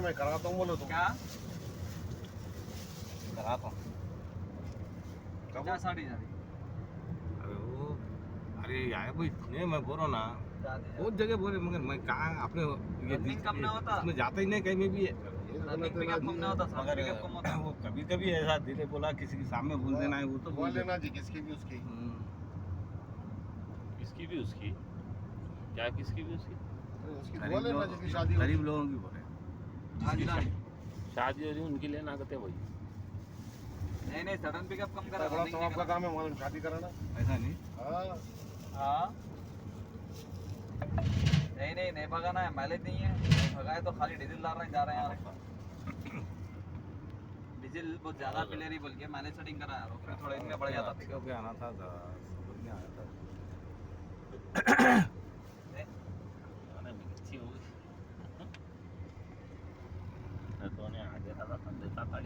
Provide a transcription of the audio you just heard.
मैं कराता हूँ बोलो तो क्या कराता हूँ कब 50-60 जा रही अरे वो अरे यार कोई नहीं मैं बोल रहा हूँ ना जाते बहुत जगह बोले मगर मैं कहाँ अपने ये Running कम ना होता। इसमें जाता ही नहीं कहीं में भी है रनिंग पिकअप कम ना होता सर मगर पिकअप कम होता वो कभी कभी ऐसा धीरे बोला किसी के सामने बोल देना है वो तो बोल लेना जी किसकी भी उसकी किसकी भी उसकी क्या किसकी भी उसकी उसकी बोल लेना जिसकी शादी हो गरीब लोगों की बोले हाँ जी हाँ। शादी हो रही उनके लिए ना करते भाई नहीं नहीं सडन पिकअप कम करा बड़ा running सवाब नहीं का करा। काम है मालूम शादी कराना ऐसा नहीं हाँ हाँ नहीं नहीं भगाना है माइलेज नहीं है भगाए तो खाली डीजल डाल रहे हैं जा रहे हैं यार डीजल बहुत ज्यादा पिले रही बोल के मैंने सेटिंग करा यार फिर थोड़ा इनमें बढ़ जाता पिकअप पे आना था समझ में आया था आने में अच्छी हो गई तो ने आगे था संदेशा था